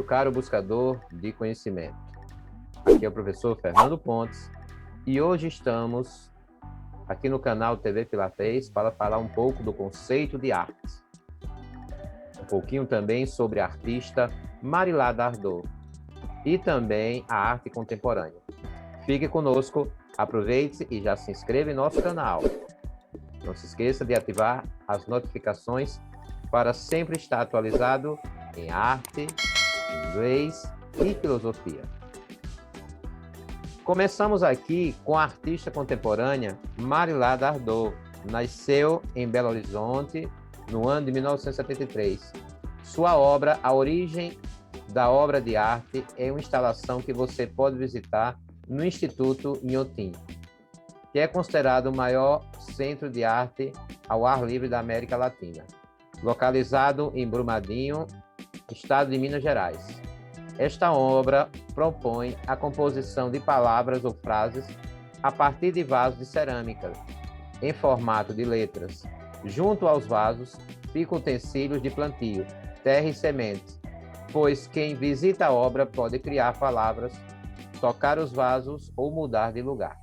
caro buscador de conhecimento. Aqui é o professor Fernando Pontes e hoje estamos aqui no canal TV Pilates para falar um pouco do conceito de arte. Um pouquinho também sobre a artista Marilá Dardot e também a arte contemporânea. Fique conosco, aproveite e já se inscreva em nosso canal. Não se esqueça de ativar as notificações para sempre estar atualizado em arte, inglês e filosofia. Começamos aqui com a artista contemporânea Marilá Dardot. Nasceu em Belo Horizonte no ano de 1973. Sua obra, A Origem da Obra de Arte, é uma instalação que você pode visitar no Instituto Inhotim, que é considerado o maior centro de arte ao ar livre da América Latina, localizado em Brumadinho, estado de Minas Gerais. Esta obra propõe a composição de palavras ou frases a partir de vasos de cerâmica, em formato de letras. Junto aos vasos ficam utensílios de plantio, terra e sementes, pois quem visita a obra pode criar palavras, tocar os vasos ou mudar de lugar.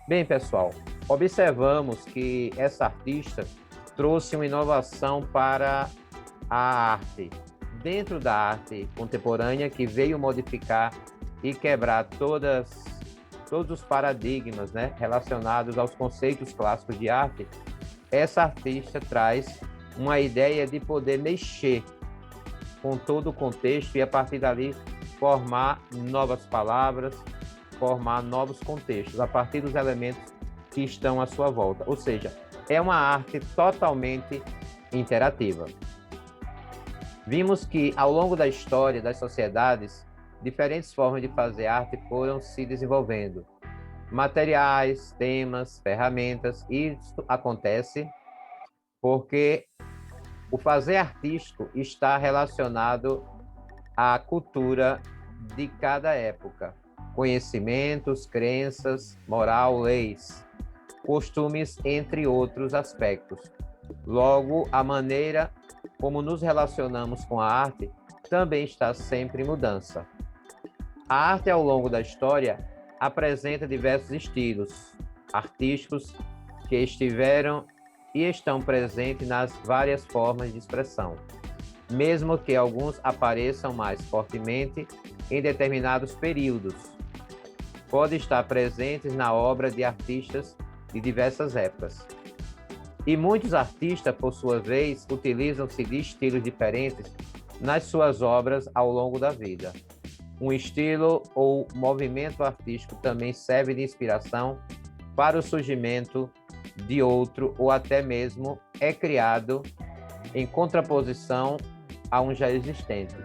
Bem, pessoal, observamos que essa artista trouxe uma inovação para a arte, dentro da arte contemporânea, que veio modificar e quebrar todos os paradigmas, relacionados aos conceitos clássicos de arte. Essa artista traz uma ideia de poder mexer com todo o contexto e, a partir dali, formar novas palavras, formar novos contextos, a partir dos elementos que estão à sua volta. Ou seja, é uma arte totalmente interativa. Vimos que, ao longo da história das sociedades, diferentes formas de fazer arte foram se desenvolvendo. Materiais, temas, ferramentas, e isso acontece porque o fazer artístico está relacionado à cultura de cada época. Conhecimentos, crenças, moral, leis, costumes, entre outros aspectos. Logo, a maneira como nos relacionamos com a arte também está sempre em mudança. A arte, ao longo da história, apresenta diversos estilos artísticos que estiveram e estão presentes nas várias formas de expressão, mesmo que alguns apareçam mais fortemente em determinados períodos. Podem estar presentes na obra de artistas de diversas épocas. E muitos artistas, por sua vez, utilizam-se de estilos diferentes nas suas obras ao longo da vida. Um estilo ou movimento artístico também serve de inspiração para o surgimento de outro, ou até mesmo é criado em contraposição a um já existente.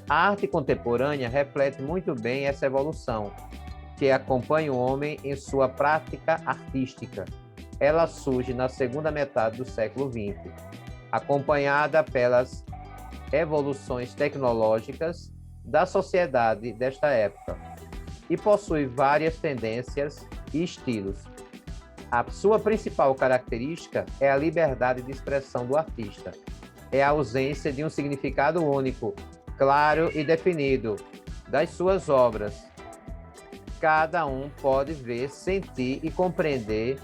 A arte contemporânea reflete muito bem essa evolução, que acompanha o homem em sua prática artística. Ela surge na segunda metade do século XX, acompanhada pelas evoluções tecnológicas da sociedade desta época, e possui várias tendências e estilos. A sua principal característica é a liberdade de expressão do artista, é a ausência de um significado único, claro e definido das suas obras. Cada um pode ver, sentir e compreender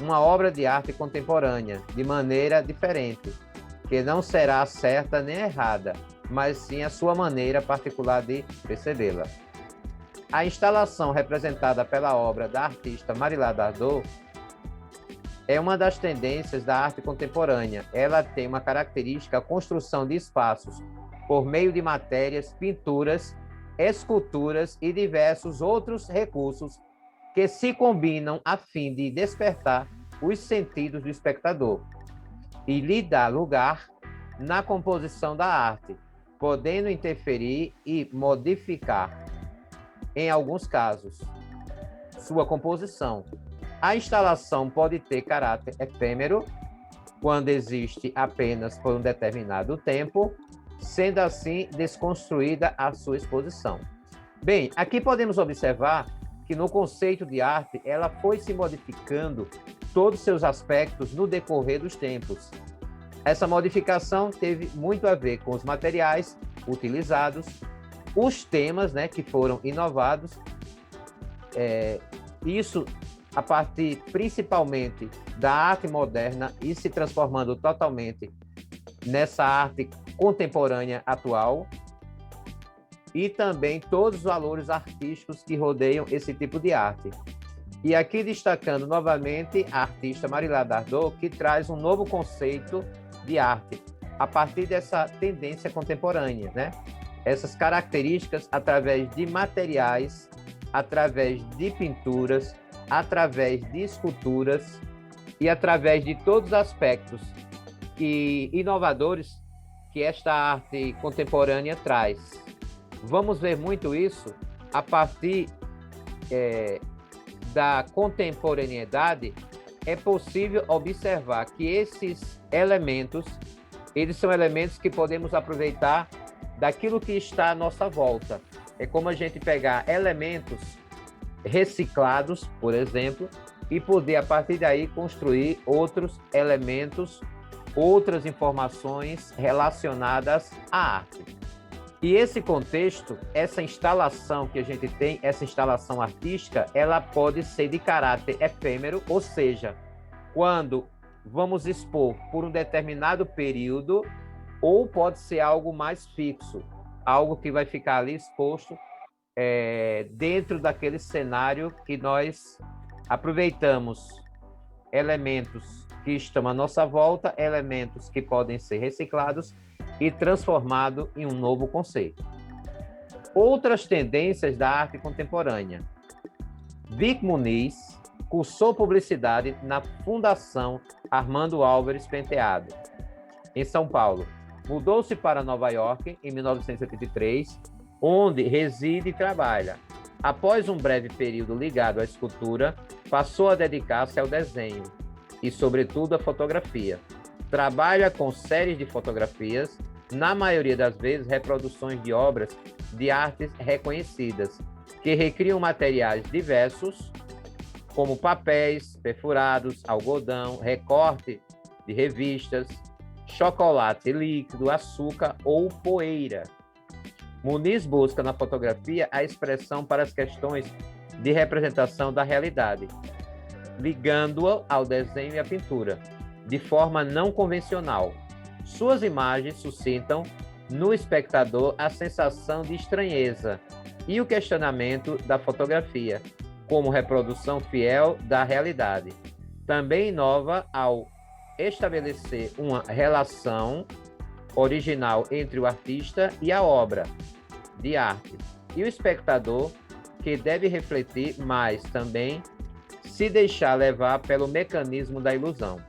uma obra de arte contemporânea de maneira diferente, que não será certa nem errada, mas sim a sua maneira particular de percebê-la. A instalação representada pela obra da artista Marilá Dardot é uma das tendências da arte contemporânea. Ela tem uma característica, a construção de espaços por meio de matérias, pinturas, esculturas e diversos outros recursos que se combinam a fim de despertar os sentidos do espectador e lhe dar lugar na composição da arte, podendo interferir e modificar, em alguns casos, sua composição. A instalação pode ter caráter efêmero, quando existe apenas por um determinado tempo, sendo assim desconstruída a sua exposição. Bem, aqui podemos observar que no conceito de arte, ela foi se modificando todos os seus aspectos no decorrer dos tempos. Essa modificação teve muito a ver com os materiais utilizados, os temas, né, que foram inovados, isso a partir principalmente da arte moderna e se transformando totalmente nessa arte contemporânea atual, e também todos os valores artísticos que rodeiam esse tipo de arte. E aqui destacando novamente a artista Marilá Dardot, que traz um novo conceito de arte a partir dessa tendência contemporânea, né? Essas características através de materiais, através de pinturas, através de esculturas e através de todos os aspectos inovadores que esta arte contemporânea traz. Vamos ver muito isso a partir da contemporaneidade. É possível observar que esses elementos, eles são elementos que podemos aproveitar daquilo que está à nossa volta. É como a gente pegar elementos reciclados, por exemplo, e poder, a partir daí, construir outros elementos, outras informações relacionadas à arte. E esse contexto, essa instalação que a gente tem, essa instalação artística, ela pode ser de caráter efêmero, ou seja, quando vamos expor por um determinado período, ou pode ser algo mais fixo, algo que vai ficar ali exposto dentro daquele cenário que nós aproveitamos elementos que estão à nossa volta, elementos que podem ser reciclados e transformado em um novo conceito. Outras tendências da arte contemporânea. Vic Muniz cursou publicidade na Fundação Armando Álvares Penteado, em São Paulo. Mudou-se para Nova York em 1983, onde reside e trabalha. Após um breve período ligado à escultura, passou a dedicar-se ao desenho e, sobretudo, à fotografia. Trabalha com séries de fotografias, na maioria das vezes reproduções de obras de artes reconhecidas, que recriam materiais diversos, como papéis perfurados, algodão, recorte de revistas, chocolate líquido, açúcar ou poeira. Muniz busca na fotografia a expressão para as questões de representação da realidade, ligando-a ao desenho e à pintura, de forma não convencional. Suas imagens suscitam no espectador a sensação de estranheza e o questionamento da fotografia, como reprodução fiel da realidade. Também inova ao estabelecer uma relação original entre o artista e a obra de arte, e o espectador, que deve refletir, mas também se deixar levar pelo mecanismo da ilusão.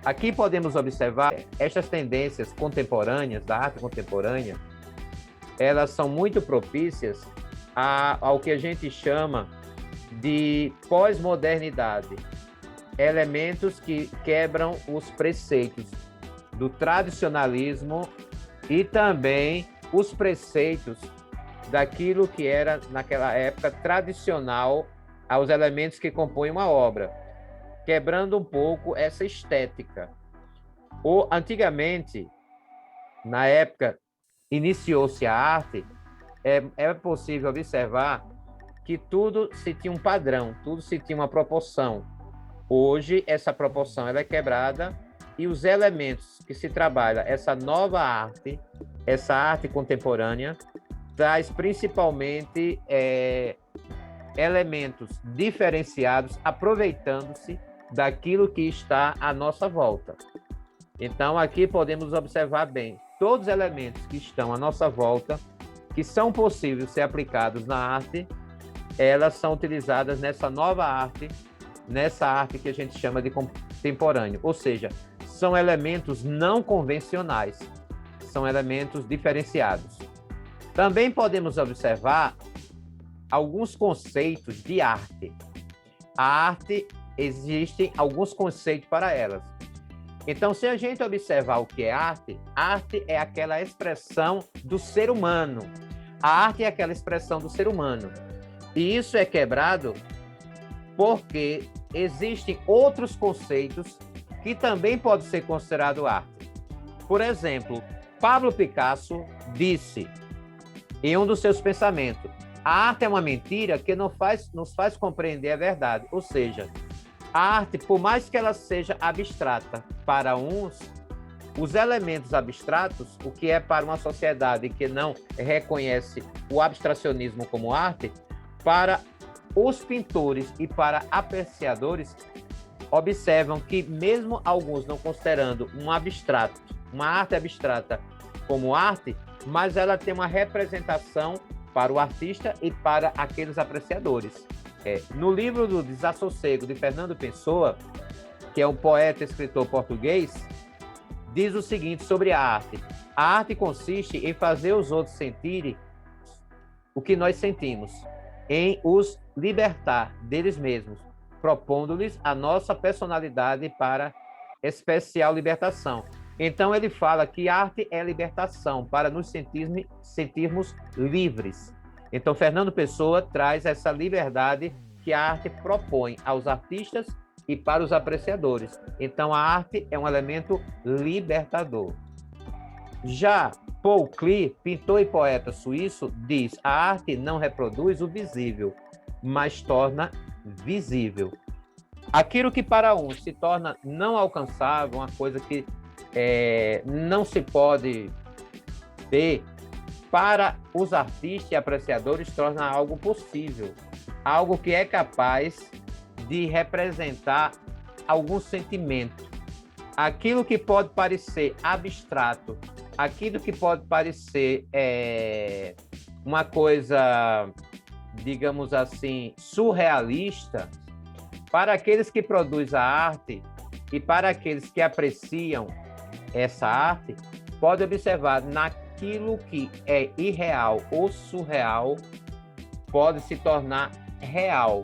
Aqui podemos observar estas tendências contemporâneas, da arte contemporânea, elas são muito propícias ao que a gente chama de pós-modernidade, elementos que quebram os preceitos do tradicionalismo e também os preceitos daquilo que era, naquela época, tradicional aos elementos que compõem uma obra, quebrando um pouco essa estética. Antigamente, na época, iniciou-se a arte, é possível observar que tudo se tinha um padrão, tudo se tinha uma proporção. Hoje, essa proporção ela é quebrada e os elementos que se trabalha, essa nova arte, essa arte contemporânea, traz principalmente elementos diferenciados, aproveitando-se daquilo que está à nossa volta. Então, aqui podemos observar bem todos os elementos que estão à nossa volta, que são possíveis ser aplicados na arte, elas são utilizadas nessa nova arte, nessa arte que a gente chama de contemporâneo, ou seja, são elementos não convencionais, são elementos diferenciados. Também podemos observar alguns conceitos de arte. A arte, existem alguns conceitos para elas. Então, se a gente observar o que é arte é aquela expressão do ser humano. A arte é aquela expressão do ser humano. E isso é quebrado porque existem outros conceitos que também podem ser considerados arte. Por exemplo, Pablo Picasso disse: em um dos seus pensamentos. A arte é uma mentira que nos faz compreender a verdade. Ou seja, a arte, por mais que ela seja abstrata para uns, os elementos abstratos, o que é para uma sociedade que não reconhece o abstracionismo como arte, para os pintores e para apreciadores, observam que mesmo alguns não considerando uma arte abstrata como arte, mas ela tem uma representação para o artista e para aqueles apreciadores. No livro do Desassossego, de Fernando Pessoa, que é um poeta e escritor português, diz o seguinte sobre a arte. A arte consiste em fazer os outros sentirem o que nós sentimos, em os libertar deles mesmos, propondo-lhes a nossa personalidade para especial libertação. Então ele fala que arte é libertação, para nos sentirmos livres. Então Fernando Pessoa traz essa liberdade que a arte propõe aos artistas e para os apreciadores. Então a arte é um elemento libertador. Já Paul Klee, pintor e poeta suíço, diz: a arte não reproduz o visível, mas torna visível. Aquilo que para uns se torna não alcançável, uma coisa que não se pode ver, para os artistas e apreciadores torna algo possível, algo que é capaz de representar algum sentimento. Aquilo que pode parecer abstrato, aquilo que pode parecer uma coisa, digamos assim, surrealista, para aqueles que produzem a arte e para aqueles que apreciam essa arte, pode observar naquilo que é irreal ou surreal, pode se tornar real,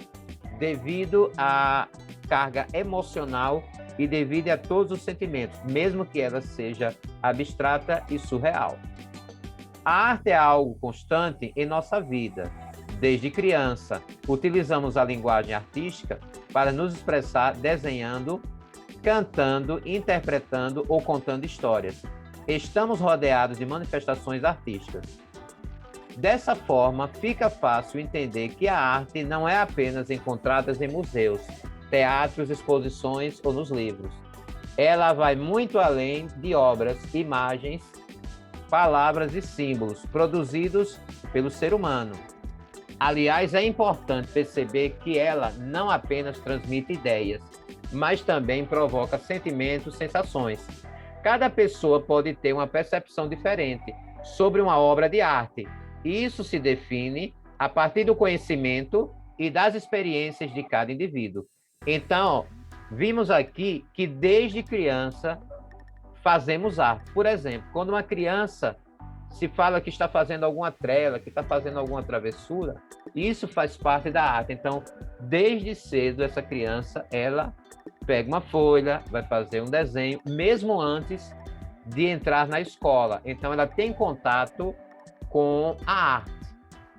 devido à carga emocional e devido a todos os sentimentos, mesmo que ela seja abstrata e surreal. A arte é algo constante em nossa vida. Desde criança, utilizamos a linguagem artística para nos expressar desenhando, cantando, interpretando ou contando histórias. Estamos rodeados de manifestações artísticas. Dessa forma, fica fácil entender que a arte não é apenas encontrada em museus, teatros, exposições ou nos livros. Ela vai muito além de obras, imagens, palavras e símbolos produzidos pelo ser humano. Aliás, é importante perceber que ela não apenas transmite ideias, mas também provoca sentimentos, sensações. Cada pessoa pode ter uma percepção diferente sobre uma obra de arte. Isso se define a partir do conhecimento e das experiências de cada indivíduo. Então, vimos aqui que desde criança fazemos arte. Por exemplo, quando uma criança se fala que está fazendo alguma trela, que está fazendo alguma travessura, isso faz parte da arte. Então, desde cedo, essa criança, ela pega uma folha, vai fazer um desenho, mesmo antes de entrar na escola. Então, ela tem contato com a arte,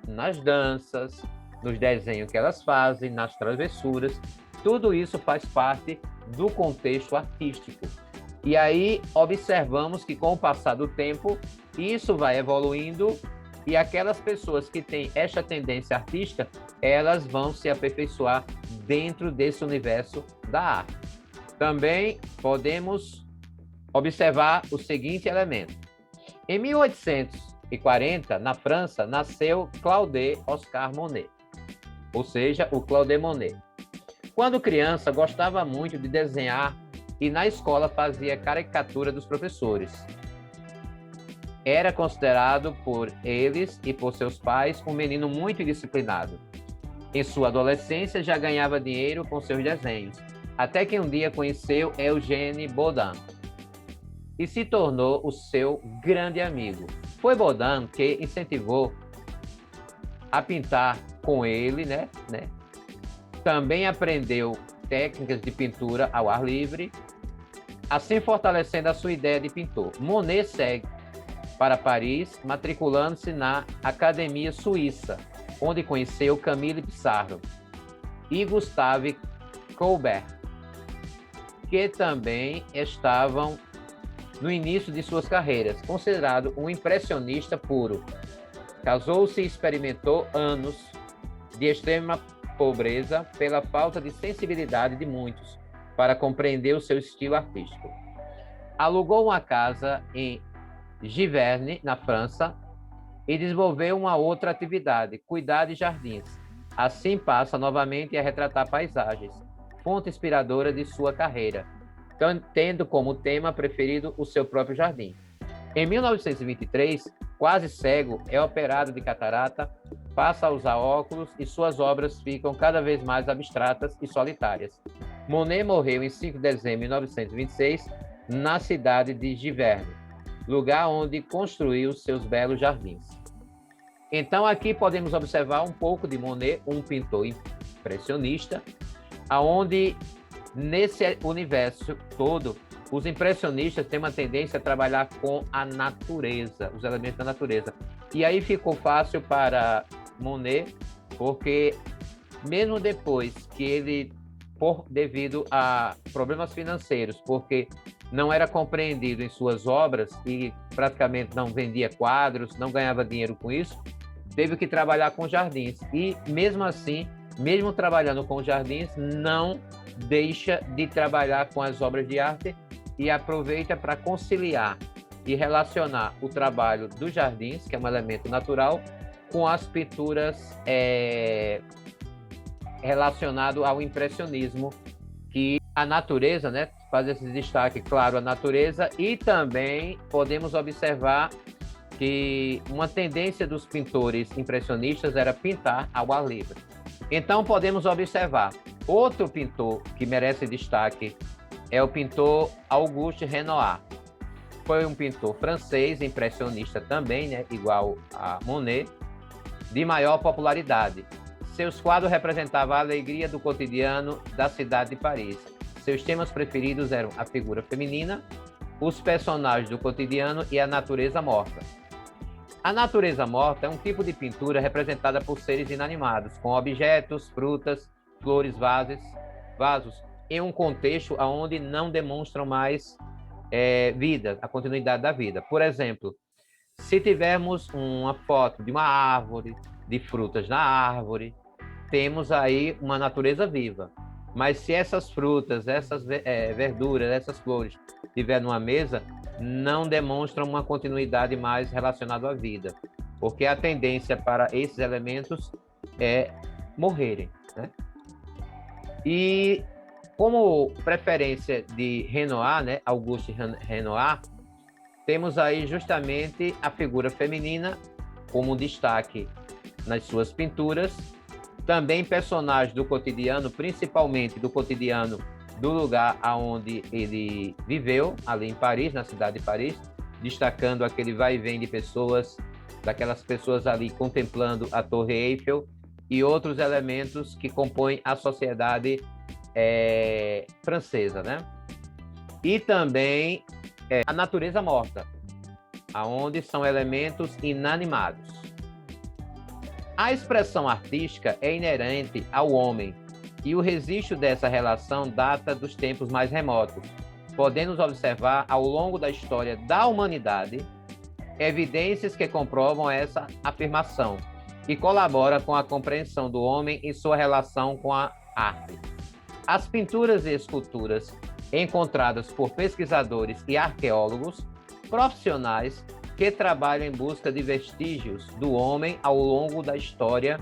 nas danças, nos desenhos que elas fazem, nas travessuras. Tudo isso faz parte do contexto artístico. E aí observamos que, com o passar do tempo, isso vai evoluindo e aquelas pessoas que têm esta tendência artística, elas vão se aperfeiçoar dentro desse universo da arte. Também podemos observar o seguinte elemento. Em 1840, na França, nasceu Claude Oscar Monet, ou seja, o Claude Monet. Quando criança, gostava muito de desenhar e na escola fazia caricatura dos professores. Era considerado por eles e por seus pais um menino muito disciplinado. Em sua adolescência já ganhava dinheiro com seus desenhos, até que um dia conheceu Eugène Bourdin e se tornou o seu grande amigo. Foi Bourdin que incentivou a pintar com ele, né? Também aprendeu técnicas de pintura ao ar livre, assim fortalecendo a sua ideia de pintor. Monet segue para Paris, matriculando-se na Academia Suíça, onde conheceu Camille Pissarro e Gustave Courbet, que também estavam no início de suas carreiras, considerado um impressionista puro. Casou-se e experimentou anos de extrema pobreza pela falta de sensibilidade de muitos para compreender o seu estilo artístico. Alugou uma casa em Giverny, na França, e desenvolveu uma outra atividade, cuidar de jardins. Assim passa novamente a retratar paisagens, fonte inspiradora de sua carreira, tendo como tema preferido o seu próprio jardim. Em 1923, quase cego, é operado de catarata, passa a usar óculos e suas obras ficam cada vez mais abstratas e solitárias. Monet morreu em 5 de dezembro de 1926, na cidade de Giverny, lugar onde construiu seus belos jardins. Então, aqui podemos observar um pouco de Monet, um pintor impressionista, aonde nesse universo todo, os impressionistas têm uma tendência a trabalhar com a natureza, os elementos da natureza. E aí ficou fácil para Monet, porque mesmo depois que ele, devido a problemas financeiros, porque não era compreendido em suas obras e praticamente não vendia quadros, não ganhava dinheiro com isso, teve que trabalhar com jardins. E mesmo assim, mesmo trabalhando com jardins, não deixa de trabalhar com as obras de arte e aproveita para conciliar e relacionar o trabalho dos jardins, que é um elemento natural, com as pinturas relacionado ao impressionismo, que a natureza, né, faz esse destaque, claro, a natureza, e também podemos observar que uma tendência dos pintores impressionistas era pintar ao ar livre. Então, podemos observar outro pintor que merece destaque, é o pintor Auguste Renoir. Foi um pintor francês, impressionista também, né, igual a Monet, de maior popularidade. Seus quadros representavam a alegria do cotidiano da cidade de Paris. Seus temas preferidos eram a figura feminina, os personagens do cotidiano e a natureza morta. A natureza morta é um tipo de pintura representada por seres inanimados, com objetos, frutas, flores, vasos, em um contexto onde não demonstram mais vida, a continuidade da vida. Por exemplo, se tivermos uma foto de uma árvore, de frutas na árvore, temos aí uma natureza viva. Mas se essas frutas, essas verduras, essas flores estiverem numa mesa, não demonstram uma continuidade mais relacionada à vida, porque a tendência para esses elementos é morrerem, né? E como preferência de Renoir, né, Auguste Renoir, temos aí justamente a figura feminina como destaque nas suas pinturas, também personagens do cotidiano, principalmente do cotidiano do lugar onde ele viveu, ali em Paris, na cidade de Paris, destacando aquele vai e vem de pessoas, daquelas pessoas ali contemplando a Torre Eiffel e outros elementos que compõem a sociedade francesa, né? E também a natureza morta, aonde são elementos inanimados. A expressão artística é inerente ao homem e o registro dessa relação data dos tempos mais remotos. Podemos observar ao longo da história da humanidade evidências que comprovam essa afirmação e colaboram com a compreensão do homem e sua relação com a arte. As pinturas e esculturas encontradas por pesquisadores e arqueólogos profissionais que trabalham em busca de vestígios do homem ao longo da história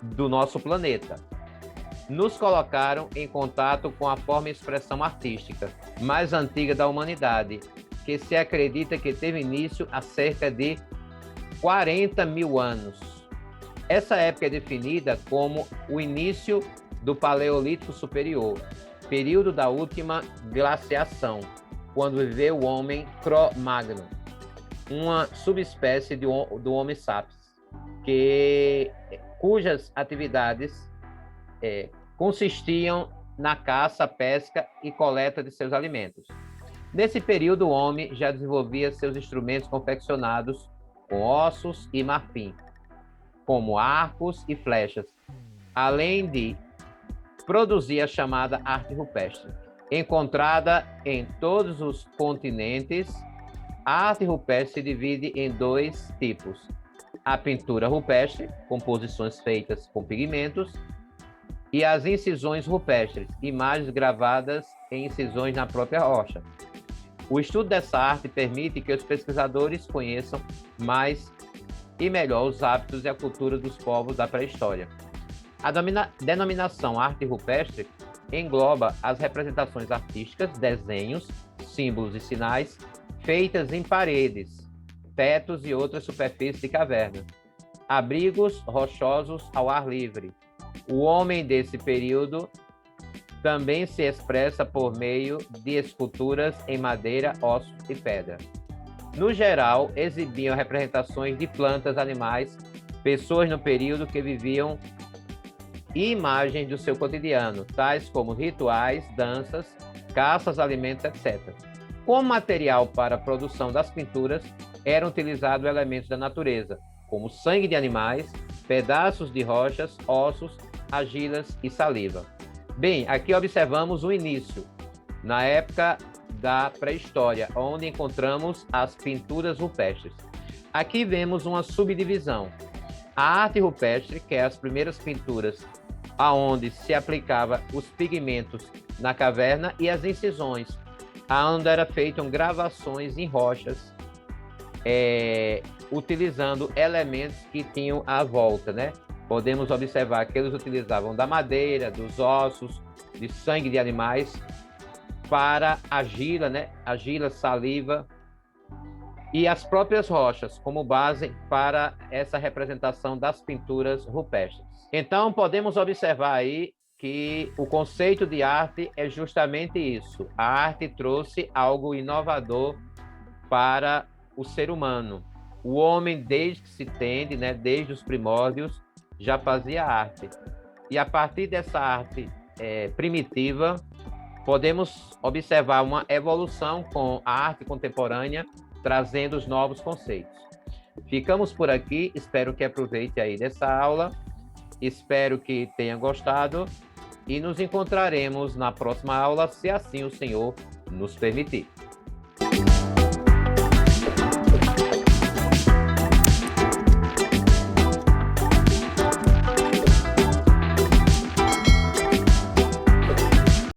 do nosso planeta, nos colocaram em contato com a forma e expressão artística mais antiga da humanidade, que se acredita que teve início há cerca de 40 mil anos. Essa época é definida como o início do Paleolítico Superior, período da última glaciação, quando viveu o homem Cro-Magnon, uma subespécie do Homo sapiens, cujas atividades consistiam na caça, pesca e coleta de seus alimentos. Nesse período, o homem já desenvolvia seus instrumentos confeccionados com ossos e marfim, como arcos e flechas, além de produzir a chamada arte rupestre. Encontrada em todos os continentes, a arte rupestre se divide em dois tipos: a pintura rupestre, composições feitas com pigmentos, e as incisões rupestres, imagens gravadas em incisões na própria rocha. O estudo dessa arte permite que os pesquisadores conheçam mais e melhor os hábitos e a cultura dos povos da pré-história. A denominação arte rupestre engloba as representações artísticas, desenhos, símbolos e sinais feitas em paredes, tetos e outras superfícies de caverna, abrigos rochosos ao ar livre. O homem desse período também se expressa por meio de esculturas em madeira, ossos e pedra. No geral, exibiam representações de plantas, animais, pessoas no período que viviam e imagens do seu cotidiano, tais como rituais, danças, caças, alimentos, etc. Como material para a produção das pinturas, eram utilizados elementos da natureza, como sangue de animais, pedaços de rochas, ossos, argilas e saliva. Bem, aqui observamos o início, na época da pré-história, onde encontramos as pinturas rupestres. Aqui vemos uma subdivisão. A arte rupestre, que é as primeiras pinturas aonde se aplicava os pigmentos na caverna, e as incisões, aonde eram feitas gravações em rochas, utilizando elementos que tinham à volta, né? Podemos observar que eles utilizavam da madeira, dos ossos, de sangue de animais, para argila, né? Argila, saliva, e as próprias rochas como base para essa representação das pinturas rupestres. Então, podemos observar aí que o conceito de arte é justamente isso. A arte trouxe algo inovador para o ser humano. O homem, desde que se tende, né, desde os primórdios, já fazia arte. E a partir dessa arte primitiva, podemos observar uma evolução com a arte contemporânea, trazendo os novos conceitos. Ficamos por aqui, espero que aproveite aí dessa aula, espero que tenha gostado e nos encontraremos na próxima aula, se assim o Senhor nos permitir.